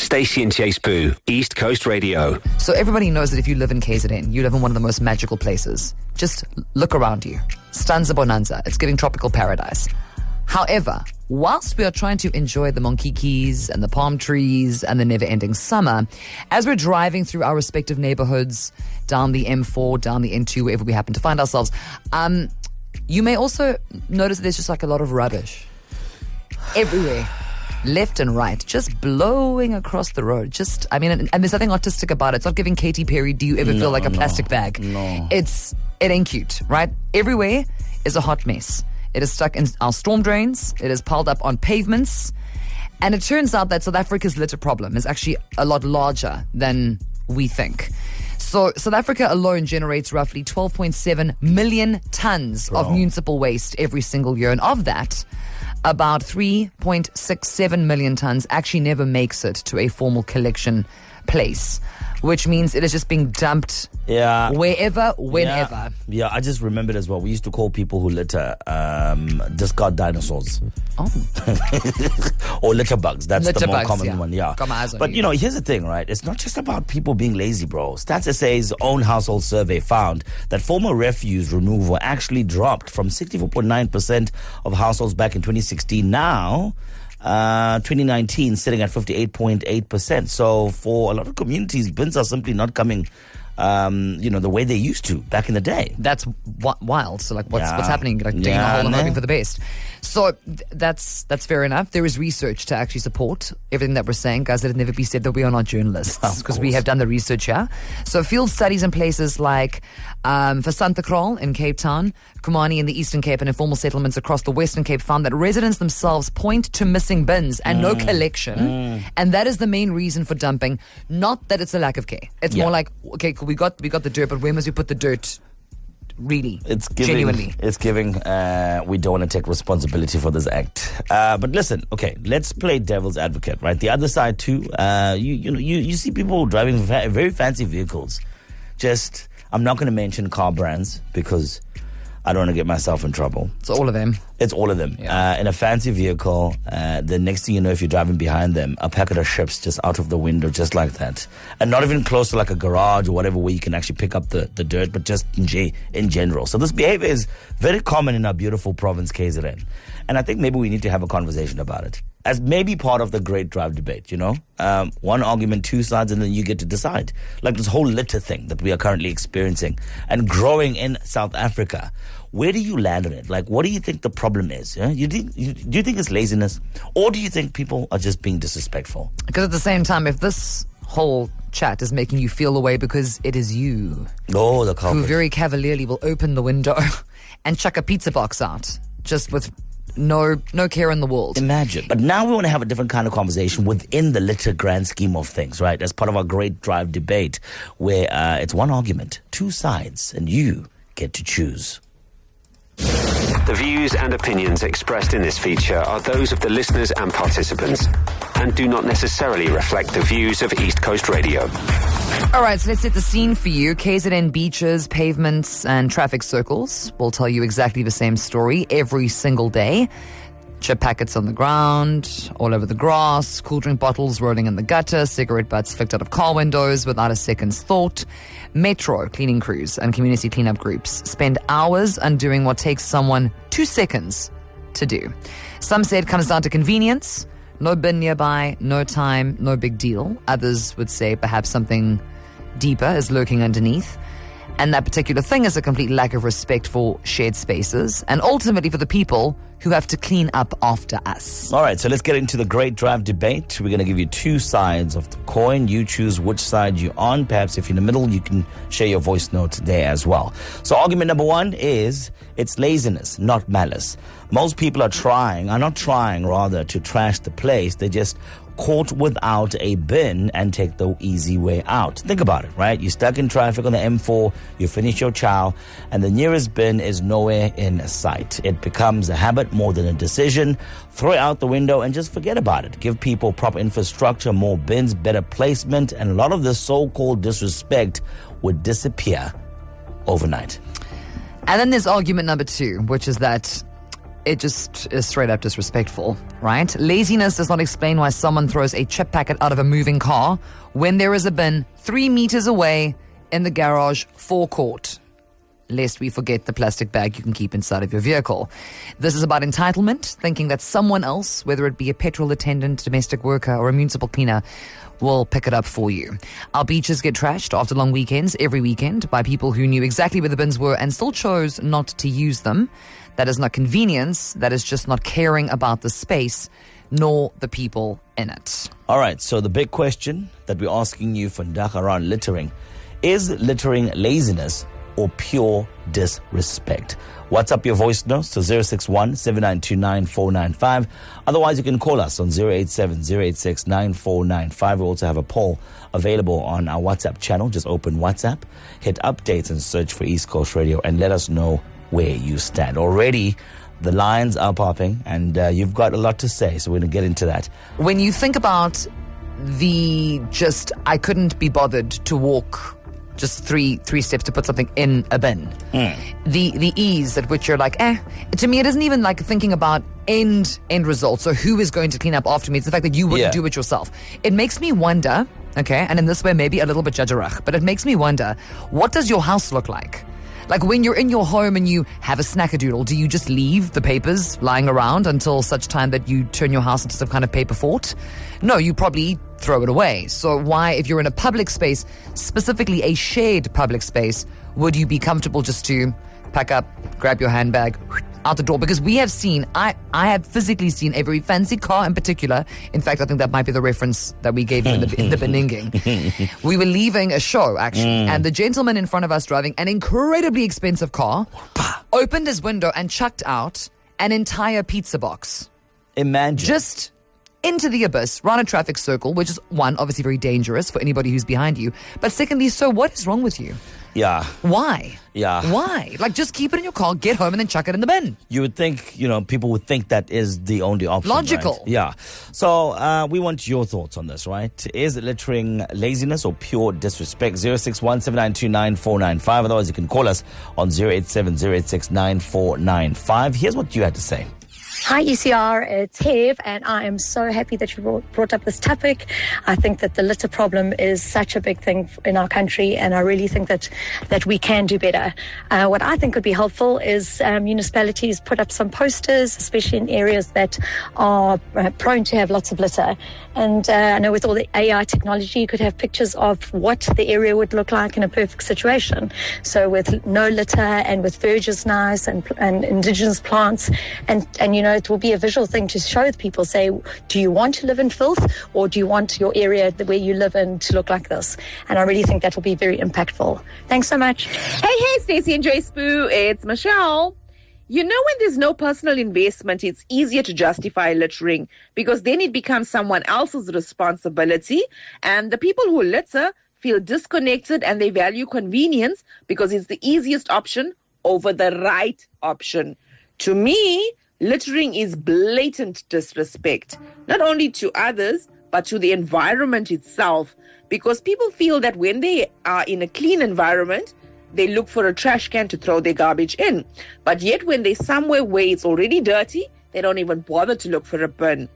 Stacey and J Sbu, East Coast Radio. So everybody knows that if you live in KZN, you live in one of the most magical places. Just look around you. Stanza Bonanza. It's giving tropical paradise. However, whilst we are trying to enjoy the monkikis and the palm trees and the never-ending summer, as we're driving through our respective neighborhoods, down the M4, down the N2, wherever we happen to find ourselves, you may also notice that there's just like a lot of rubbish everywhere, left and right, just blowing across the road. And there's nothing artistic about it. It's not giving Katy Perry, do you ever feel like a plastic bag? No. It ain't cute, right? Everywhere is a hot mess. It is stuck in our storm drains. It is piled up on pavements. And it turns out that South Africa's litter problem is actually a lot larger than we think. So South Africa alone generates roughly 12.7 million tons of municipal waste every single year. And of that, about 3.67 million tons actually never makes it to a formal collection place, which means it is just being dumped wherever, whenever. Yeah, I just remembered as well. We used to call people who litter discard dinosaurs. Oh. Or litter bugs. That's the more common one, Got my eyes on But, you. here's the thing, right? It's not just about people being lazy, bro. Stats SA's own household survey found that formal refuse removal actually dropped from 64.9% of households back in 2016. Now, 2019 sitting at 58.8%. So for a lot of communities, bins are simply not coming the way they used to back in the day. That's wild. So what's happening? Like digging a hole and hoping for the best. So that's fair enough. There is research to actually support everything that we're saying. Guys, let it never be said that we are not journalists, because we have done the research here. So field studies in places like for Santa Cruz in Cape Town, Kumani in the Eastern Cape, and informal settlements across the Western Cape found that residents themselves point to missing bins and no collection. And that is the main reason for dumping. Not that it's a lack of care. It's more like, okay, cool, we got the dirt, but where must we put the dirt? Really, it's giving, genuinely. It's giving, we don't want to take responsibility for this act. But listen, okay, let's play devil's advocate, right? The other side too, you see people driving very fancy vehicles. I'm not going to mention car brands because I don't want to get myself in trouble. It's all of them. It's all of them. Yeah. In a fancy vehicle, the next thing you know, if you're driving behind them, a packet of chips just out of the window, just like that. And not even close to like a garage or whatever where you can actually pick up the dirt, but just in general. So this behavior is very common in our beautiful province, KZN. And I think maybe we need to have a conversation about it as maybe part of the great drive debate, one argument, two sides, and then you get to decide. Like this whole litter thing that we are currently experiencing and growing in South Africa. Where do you land on it? Like, what do you think the problem is? Yeah? Do you think it's laziness? Or do you think people are just being disrespectful? Because at the same time, if this whole chat is making you feel the way because it is you the culprit, who very cavalierly will open the window and chuck a pizza box out just with no care in the world. Imagine. But now we want to have a different kind of conversation within the litter grand scheme of things, right? As part of our great drive debate where it's one argument, two sides, and you get to choose. The views and opinions expressed in this feature are those of the listeners and participants and do not necessarily reflect the views of East Coast Radio. All right, so let's set the scene for you. KZN beaches, pavements, and traffic circles will tell you exactly the same story every single day. Chip packets on the ground, all over the grass, cool drink bottles rolling in the gutter, cigarette butts flicked out of car windows without a second's thought. Metro cleaning crews and community cleanup groups spend hours undoing what takes someone 2 seconds to do. Some say it comes down to convenience. No bin nearby, no time, no big deal. Others would say perhaps something deeper is lurking underneath. And that particular thing is a complete lack of respect for shared spaces and ultimately for the people who have to clean up after us. All right, so let's get into the great drive debate. We're going to give you two sides of the coin. You choose which side you're on. Perhaps if you're in the middle, you can share your voice note there as well. So argument number one is it's laziness, not malice. Most people are not trying to trash the place. They just caught without a bin and take the easy way out. Think about it, right? You're stuck in traffic on the M4, you finish your chow, and the nearest bin is nowhere in sight. It becomes a habit more than a decision. Throw it out the window and just forget about it. Give people proper infrastructure, more bins, better placement, and a lot of this so-called disrespect would disappear overnight. And then there's argument number two, which is that It just is straight up disrespectful, right? Laziness does not explain why someone throws a chip packet out of a moving car when there is a bin 3 meters away in the garage forecourt. Lest we forget the plastic bag you can keep inside of your vehicle. This is about entitlement, thinking that someone else, whether it be a petrol attendant, domestic worker, or a municipal cleaner, will pick it up for you. Our beaches get trashed after long weekends, every weekend, by people who knew exactly where the bins were and still chose not to use them. That is not convenience. That is just not caring about the space, nor the people in it. All right, so the big question that we're asking you for Ndag around littering, is littering laziness or pure disrespect? WhatsApp your voice notes to 061-7929-495. Otherwise, you can call us on 087-086-9495. We also have a poll available on our WhatsApp channel. Just open WhatsApp, hit updates and search for East Coast Radio and let us know where you stand. Already, the lines are popping and you've got a lot to say, so we're going to get into that. When you think about I couldn't be bothered to walk just three steps to put something in a bin. The ease at which you're like, to me it isn't even like thinking about end results or who is going to clean up after me. It's the fact that you wouldn't do it yourself. It makes me wonder, okay, and in this way maybe a little bit judgerach, but it makes me wonder, what does your house look like? Like when you're in your home and you have a snackadoodle, do you just leave the papers lying around until such time that you turn your house into some kind of paper fort? No, you probably throw it away. So why, if you're in a public space, specifically a shared public space, would you be comfortable just to pack up, grab your handbag, out the door? Because we have seen, I have physically seen a very fancy car in particular. In fact, I think that might be the reference that we gave you in the Beninging. We were leaving a show, actually, and the gentleman in front of us driving an incredibly expensive car opened his window and chucked out an entire pizza box. Imagine. Just into the abyss, round a traffic circle, which is, one, obviously very dangerous for anybody who's behind you. But secondly, so what is wrong with you? Yeah. Why? Yeah. Why? Like, just keep it in your car, get home, and then chuck it in the bin. You would think, people would think that is the only option. Logical. Right? Yeah. So we want your thoughts on this, right? Is littering laziness or pure disrespect? 061-7929-495. Otherwise, you can call us on 087-086-9495. Here's what you had to say. Hi ECR, it's Hev, and I am so happy that you brought up this topic. I think that the litter problem is such a big thing in our country, and I really think that we can do better. What I think would be helpful is municipalities put up some posters, especially in areas that are prone to have lots of litter. And I know with all the AI technology, you could have pictures of what the area would look like in a perfect situation. So with no litter and with verges nice and indigenous plants, and it will be a visual thing to show people, say, do you want to live in filth or do you want your area where you live in to look like this? And I really think that will be very impactful. Thanks so much. Hey, Stacey and J Sbu, it's Michelle. When there's no personal investment, it's easier to justify littering because then it becomes someone else's responsibility, and the people who litter feel disconnected and they value convenience because it's the easiest option over the right option. To me, littering is blatant disrespect, not only to others, but to the environment itself, because people feel that when they are in a clean environment, they look for a trash can to throw their garbage in. But yet when they're somewhere where it's already dirty, they don't even bother to look for a bin.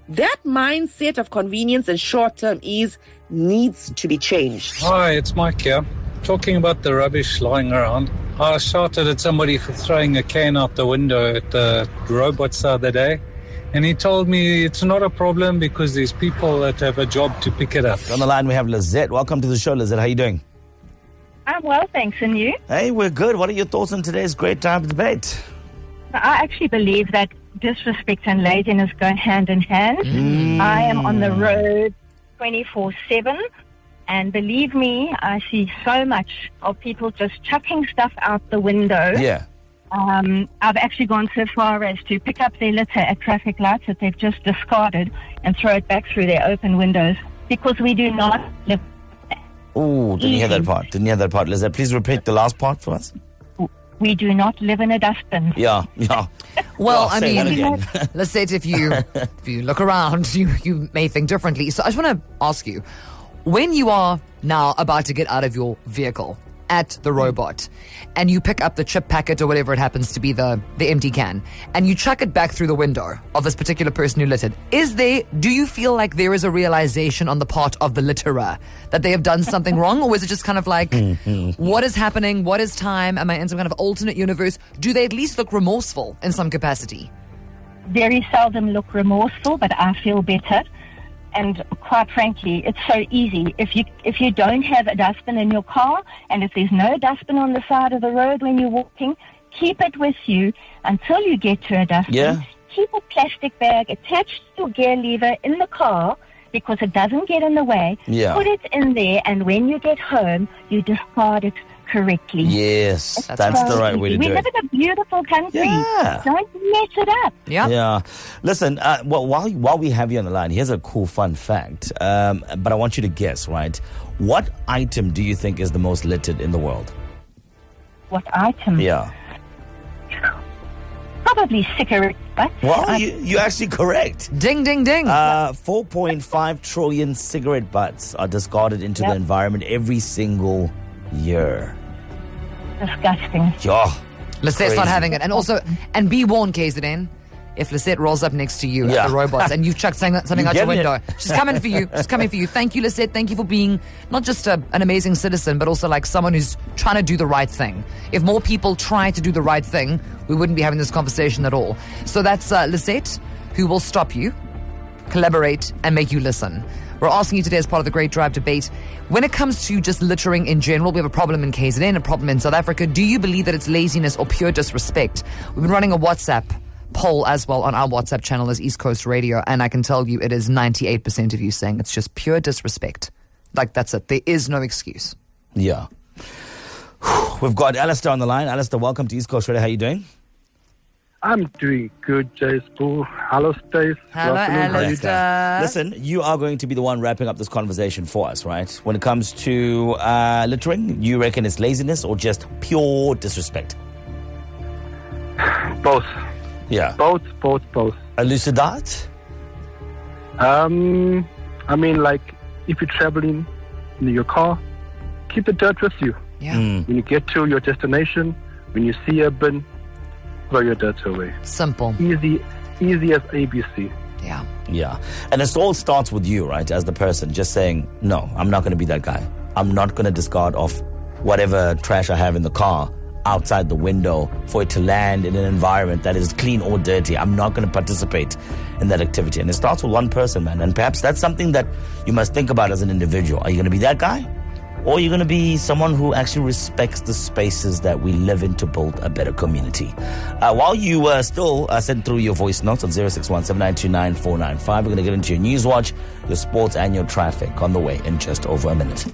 That mindset of convenience and short-term ease needs to be changed. Hi, it's Mike here. Talking about the rubbish lying around, I shouted at somebody for throwing a can out the window at the robots the other day, and he told me it's not a problem because there's people that have a job to pick it up. On the line we have Lizette. Welcome to the show, Lizette. How are you doing? I'm well, thanks. And you? Hey, we're good. What are your thoughts on today's great debate? I actually believe that disrespect and laziness go hand in hand. I am on the road 24/7. And believe me, I see so much of people just chucking stuff out the window. Yeah. I've actually gone so far as to pick up their litter at traffic lights that they've just discarded and throw it back through their open windows because we do not live. Oh, didn't hear that part. Lizette, please repeat the last part for us. We do not live in a dustbin. Yeah. Well, I say mean, that again. let's say if you look around, you may think differently. So I just want to ask you, when you are now about to get out of your vehicle, at the robot and you pick up the chip packet or whatever it happens to be, the empty can, and you chuck it back through the window of this particular person who littered, do you feel like there is a realization on the part of the litterer that they have done something wrong? Or is it just kind of like, what is happening? What is time? Am I in some kind of alternate universe? Do they at least look remorseful in some capacity? Very seldom look remorseful, but I feel better. And quite frankly, it's so easy. If you don't have a dustbin in your car, and if there's no dustbin on the side of the road when you're walking, keep it with you until you get to a dustbin. Yeah. Keep a plastic bag attached to your gear lever in the car because it doesn't get in the way. Yeah. Put it in there, and when you get home, you discard it correctly. Yes, that's the right way to do We it. live in a beautiful country. Yeah. Don't mess it up. Yeah. Yeah. Listen, well, while we have you on the line, here's a cool fun fact. But I want you to guess, right? What item do you think is the most littered in the world? What item? Yeah. Probably cigarette butts. Well, you're actually correct. Ding, ding, ding. 4.5 trillion cigarette butts are discarded into the environment every single year. Disgusting. Yeah. Lisette's not crazy. having it. And also, and be warned, KZN, if Lisette rolls up next to you at the robots and you've chucked something You out your getting window, it. she's coming for you. She's coming for you. Thank you, Lisette. Thank you for being not just an amazing citizen, but also like someone who's trying to do the right thing. If more people try to do the right thing, we wouldn't be having this conversation at all. So that's Lisette, who will stop you, collaborate, and make you listen. We're asking you today as part of the Great Drive debate, when it comes to just littering in general, we have a problem in KZN, a problem in South Africa. Do you believe that it's laziness or pure disrespect? We've been running a WhatsApp poll as well on our WhatsApp channel as East Coast Radio, and I can tell you it is 98% of you saying it's just pure disrespect. Like, that's it. There is no excuse. Yeah. We've got Alistair on the line. Alistair, welcome to East Coast Radio. How are you doing? I'm doing good, J Sbu. Hello, Stace. Hello, Alistair. Listen, you are going to be the one wrapping up this conversation for us, right? When it comes to littering, you reckon it's laziness or just pure disrespect? Both. Yeah. Both. Elucidate? I mean, like, if you're traveling in your car, keep the dirt with you. Yeah. When you get to your destination, when you see a bin, throw your dirt away. Simple. Easy as ABC. Yeah. Yeah. And it all starts with you, right? As the person just saying, no, I'm not going to be that guy. I'm not going to discard off whatever trash I have in the car outside the window for it to land in an environment that is clean or dirty. I'm not going to participate in that activity. And it starts with one person, man. And perhaps that's something that you must think about as an individual. Are you going to be that guy? Or are you going to be someone who actually respects the spaces that we live in to build a better community? While you still send through your voice notes on 061-7929-495, we're going to get into your news watch, your sports, and your traffic on the way in just over a minute.